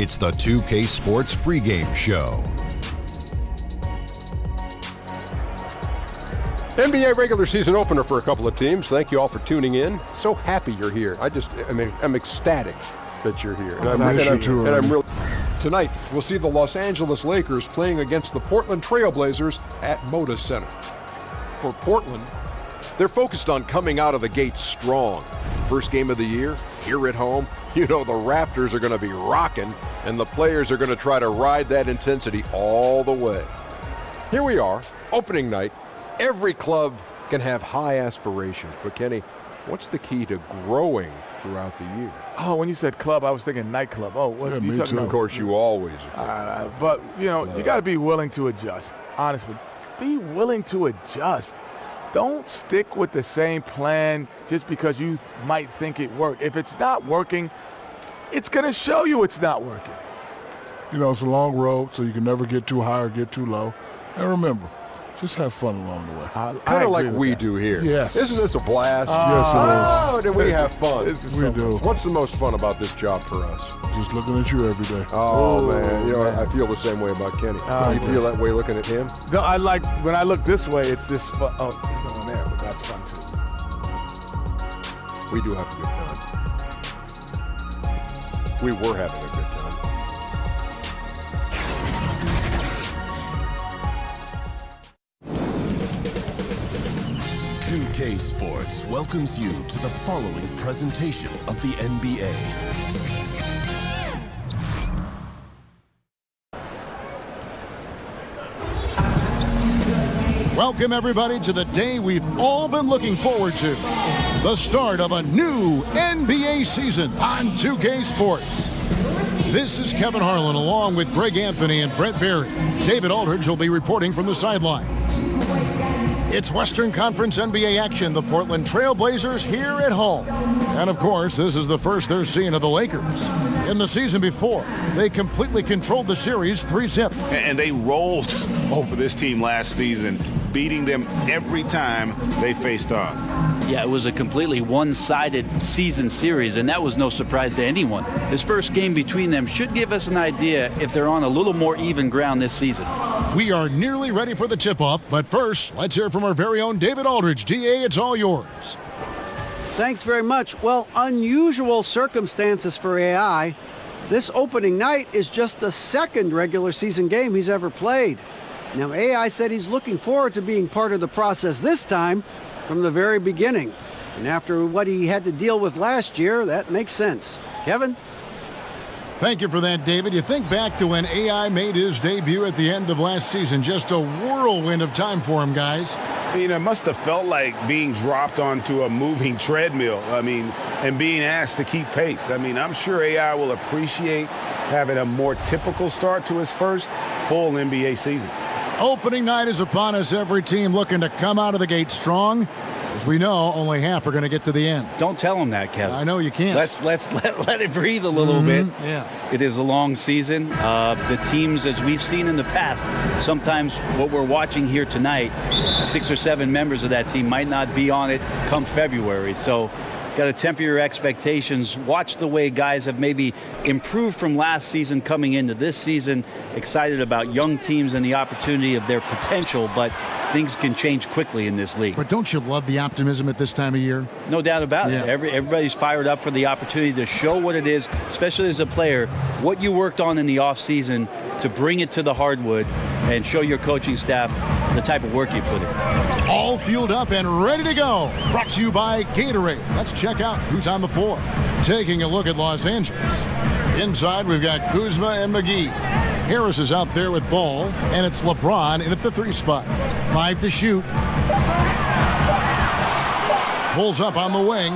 It's the 2K Sports pregame show. NBA regular season opener for a couple of teams. Thank you all for tuning in. So happy you're here. I'm ecstatic that you're here. And I'm really. Tonight, we'll see the Los Angeles Lakers playing against the Portland Trail Blazers at Moda Center. For Portland, they're focused on coming out of the gate strong. First game of the year, here at home. You know the Raptors are going to be rocking, and the players are going to try to ride that intensity all the way. Here we are, opening night. Every club can have high aspirations, but Kenny, what's the key to growing throughout the year? Oh, when you said club, I was thinking nightclub. Oh, what are you talking about? Of course, you always but, you know, you got to be willing to adjust. Honestly, be willing to adjust. Don't stick with the same plan just because you might think it worked. If it's not working, it's going to show you it's not working. You know, it's a long road, so you can never get too high or get too low. And remember, just have fun along the way. Kind of like we do here. Yes. Isn't this a blast? Yes, it is. Oh, do we have fun? We do. What's the most fun about this job for us? Just looking at you every day. Oh, man. You know, I feel the same way about Kenny. You feel that way looking at him? No, I like, when I look this way, it's this fun. Oh, he's going there, but that's fun, too. We do have a good time. We were having a good time. K Sports welcomes you to the following presentation of the NBA. Welcome everybody to the day we've all been looking forward to. The start of a new NBA season on 2K Sports. This is Kevin Harlan along with Greg Anthony and Brett Barry. David Aldridge will be reporting from the sidelines. It's Western Conference NBA action. The Portland Trail Blazers here at home. And of course, this is the first they're seeing of the Lakers. In the season before, they completely controlled the series 3-0. And they rolled over this team last season, beating them every time they faced off. Yeah, it was a completely one-sided season series, and that was no surprise to anyone. This first game between them should give us an idea if they're on a little more even ground this season. We are nearly ready for the tip-off, but first, let's hear from our very own David Aldridge. DA, it's all yours. Thanks very much. Well, unusual circumstances for AI. This opening night is just the second regular season game he's ever played. Now, AI said he's looking forward to being part of the process this time from the very beginning. And after what he had to deal with last year, that makes sense. Kevin? Thank you for that, David. You think back to when AI made his debut at the end of last season. Just a whirlwind of time for him, guys. You know, it must have felt like being dropped onto a moving treadmill. And being asked to keep pace. I'm sure AI will appreciate having a more typical start to his first full NBA season. Opening night is upon us. Every team looking to come out of the gate strong. As we know, only half are going to get to the end. Don't tell them that, Kevin. I know you can't. Let it breathe a little bit. Yeah. It is a long season. The teams, as we've seen in the past, sometimes what we're watching here tonight, 6 or 7 members of that team might not be on it come February. So got to temper your expectations. Watch the way guys have maybe improved from last season coming into this season. Excited about young teams and the opportunity of their potential, but things can change quickly in this league. But don't you love the optimism at this time of year? No doubt about it. Everybody's fired up for the opportunity to show what it is, especially as a player, what you worked on in the offseason to bring it to the hardwood and show your coaching staff the type of work you put in. All fueled up and ready to go. Brought to you by Gatorade. Let's check out who's on the floor. Taking a look at Los Angeles. Inside, we've got Kuzma and McGee. Harris is out there with ball, and it's LeBron in at the 3 spot. 5 to shoot. Pulls up on the wing.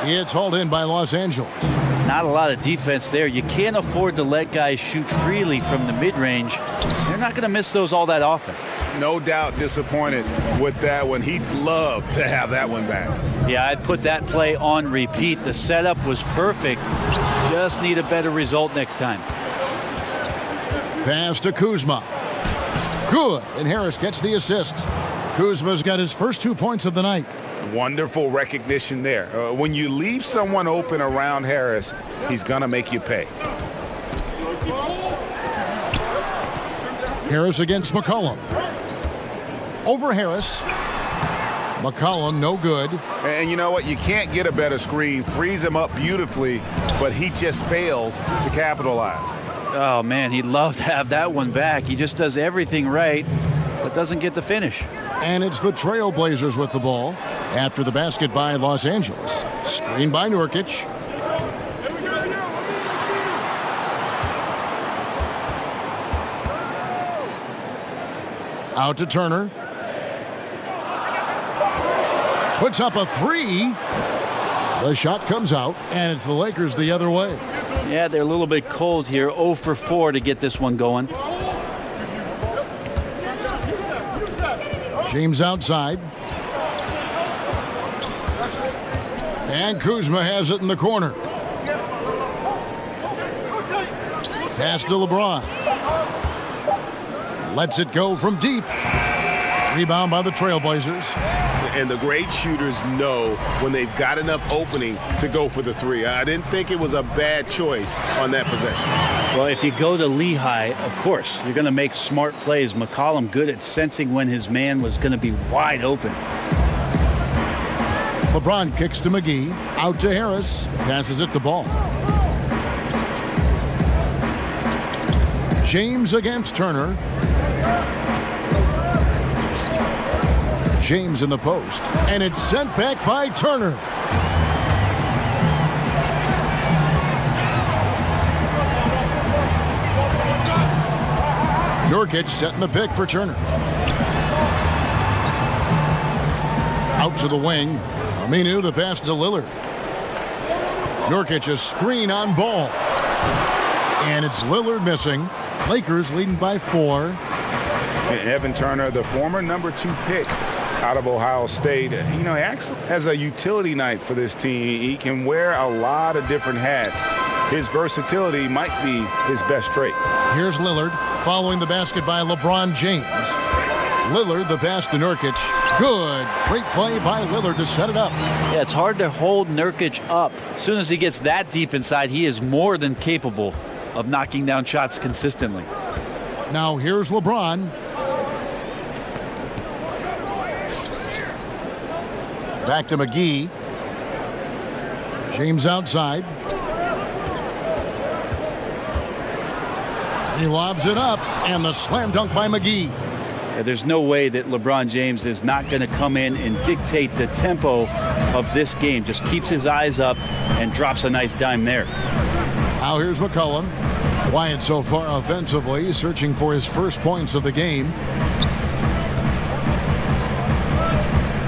It's hauled in by Los Angeles. Not a lot of defense there. You can't afford to let guys shoot freely from the mid-range. They're not going to miss those all that often. No doubt disappointed with that one. He'd love to have that one back. Yeah, I'd put that play on repeat. The setup was perfect. Just need a better result next time. Pass to Kuzma. Good, and Harris gets the assist. Kuzma's got his first 2 points of the night. Wonderful recognition there. When you leave someone open around Harris, he's going to make you pay. Harris against McCollum. Over Harris. McCollum, no good. And you know what? You can't get a better screen. Frees him up beautifully, but he just fails to capitalize. Oh, man, he'd love to have that one back. He just does everything right, but doesn't get the finish. And it's the Trailblazers with the ball after the basket by Los Angeles. Screen by Nurkic. Out to Turner. Puts up a three. The shot comes out, and it's the Lakers the other way. Yeah, they're a little bit cold here. 0 for 4 to get this one going. James outside. And Kuzma has it in the corner. Pass to LeBron. Lets it go from deep. Rebound by the Trailblazers. And the great shooters know when they've got enough opening to go for the three. I didn't think it was a bad choice on that possession. Well, if you go to Lehigh, of course, you're going to make smart plays. McCollum good at sensing when his man was going to be wide open. LeBron kicks to McGee. Out to Harris. Passes it to Ball. James against Turner. James in the post. And it's sent back by Turner. Nurkic setting the pick for Turner. Out to the wing. Aminu, the pass to Lillard. Nurkic a screen on Ball. And it's Lillard missing. Lakers leading by 4. Evan Turner, the former number 2 pick out of Ohio State, you know, he actually has a utility night for this team. He can wear a lot of different hats. His versatility might be his best trait. Here's Lillard following the basket by LeBron James. Lillard, the pass to Nurkic. Good. Great play by Lillard to set it up. Yeah, it's hard to hold Nurkic up. As soon as he gets that deep inside, he is more than capable of knocking down shots consistently. Now here's LeBron. Back to McGee. James outside. He lobs it up, and the slam dunk by McGee. Yeah, there's no way that LeBron James is not going to come in and dictate the tempo of this game. Just keeps his eyes up and drops a nice dime there. Now here's McCollum. Quiet so far offensively, searching for his first points of the game.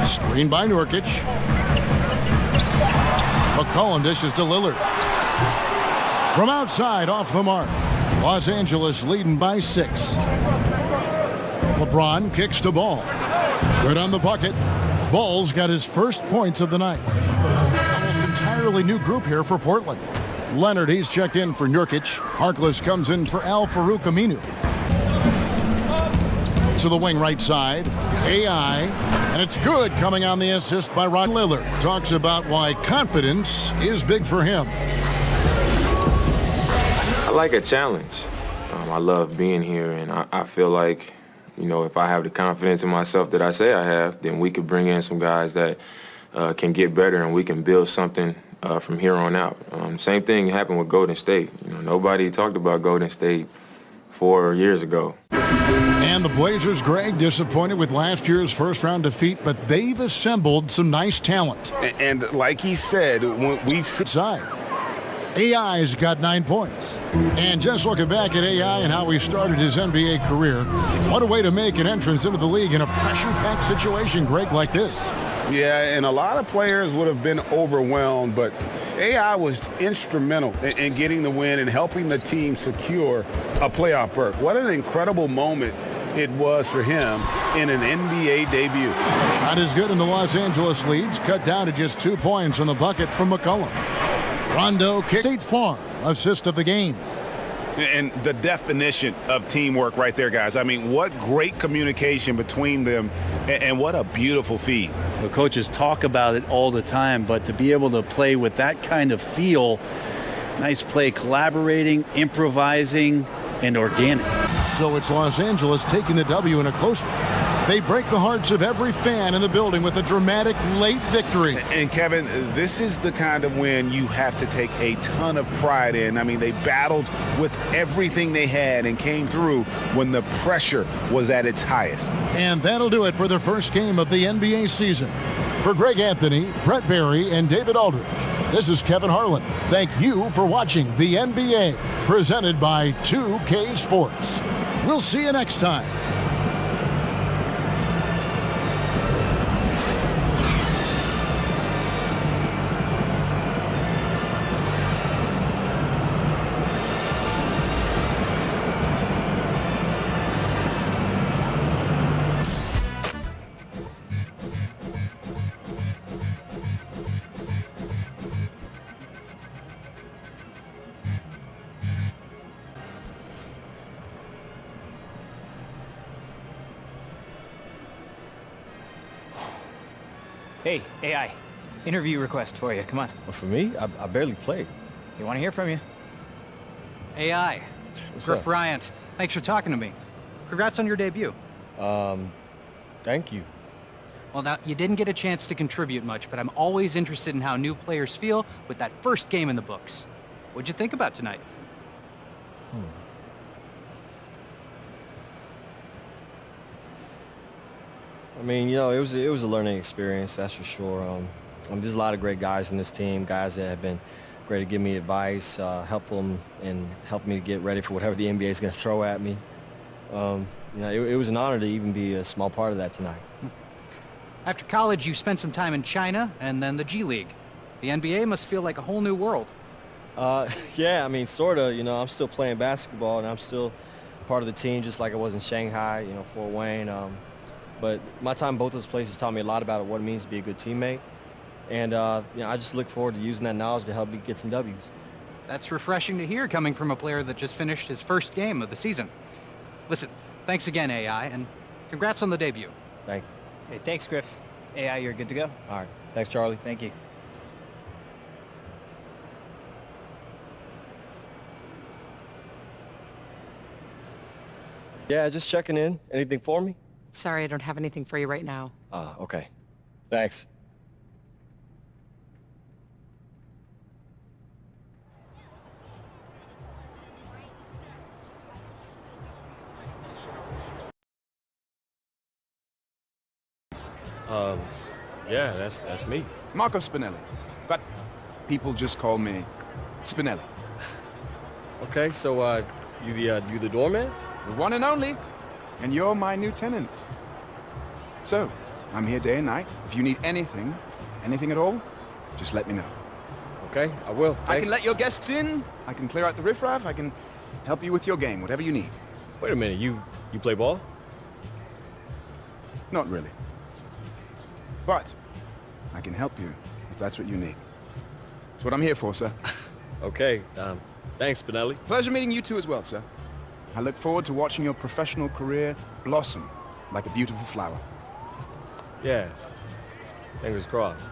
Screen by Nurkic. McCollum dishes to Lillard. From outside, off the mark. Los Angeles leading by 6. LeBron kicks to Ball. Good on the bucket. Ball's got his first points of the night. Almost entirely new group here for Portland. Leonard, he's checked in for Nurkic. Harkless comes in for Al-Farouq Aminu. To the wing right side. AI. And it's good coming on the assist by Rod Lillard. Talks about why confidence is big for him. I like a challenge. I love being here, and I feel like, you know, if I have the confidence in myself that I say I have, then we could bring in some guys that can get better, and we can build something from here on out. Same thing happened with Golden State. You know, nobody talked about Golden State 4 years ago. And the Blazers, Greg, disappointed with last year's first-round defeat, but they've assembled some nice talent. And like he said, when we've side. AI's got 9 points. And just looking back at AI and how he started his NBA career, what a way to make an entrance into the league in a pressure-packed situation, Greg, like this. Yeah, and a lot of players would have been overwhelmed, but AI was instrumental in getting the win and helping the team secure a playoff berth. What an incredible moment it was for him in an NBA debut. Shot is good in the Los Angeles leads, cut down to just 2 points on the bucket from McCollum. Rondo kicked State Farm, assist of the game. And the definition of teamwork right there, guys. I mean, what great communication between them, and what a beautiful feed. The coaches talk about it all the time, but to be able to play with that kind of feel Nice play, collaborating, improvising, and organic. So it's Los Angeles taking the W in a close one. They break the hearts of every fan in the building with a dramatic late victory. And Kevin, this is the kind of win you have to take a ton of pride in. I mean, they battled with everything they had and came through when the pressure was at its highest. And that'll do it for the first game of the NBA season. For Greg Anthony, Brett Barry, and David Aldridge, this is Kevin Harlan. Thank you for watching the NBA, presented by 2K Sports. We'll see you next time. Hey, AI. Interview request for you. Come on. Well, for me, I barely played. They want to hear from you. AI. What's Griff up? Bryant. Thanks for talking to me. Congrats on your debut. Thank you. Well, now, you didn't get a chance to contribute much, but I'm always interested in how new players feel with that first game in the books. What'd you think about tonight? I mean, it was a learning experience, that's for sure. There's a lot of great guys in this team, guys that have been great to give me advice, helpful, and help me to get ready for whatever the NBA is going to throw at me. It was an honor to even be a small part of that tonight. After college, you spent some time in China and then the G League. The NBA must feel like a whole new world. Yeah, I mean, sort of. I'm still playing basketball, and I'm still part of the team, just like I was in Shanghai, Fort Wayne. But my time in both those places taught me a lot about what it means to be a good teammate. And, I just look forward to using that knowledge to help me get some W's. That's refreshing to hear coming from a player that just finished his first game of the season. Listen, thanks again, AI, and congrats on the debut. Thank you. Hey, thanks, Griff. AI, you're good to go. All right. Thanks, Charlie. Thank you. Yeah, just checking in. Anything for me? Sorry, I don't have anything for you right now. Okay. Thanks. Yeah, that's me. Marco Spinelli, but people just call me Spinelli. Okay, so you the doorman? The one and only, and you're my new tenant. So, I'm here day and night. If you need anything at all, just let me know. Okay, I will. Thanks. I can let your guests in, I can clear out the riffraff, I can help you with your game, whatever you need. Wait a minute, you play ball? Not really. But I can help you if that's what you need. That's what I'm here for, sir. Okay, thanks, Spinelli. Pleasure meeting you too as well, sir. I look forward to watching your professional career blossom like a beautiful flower. Yeah, fingers crossed.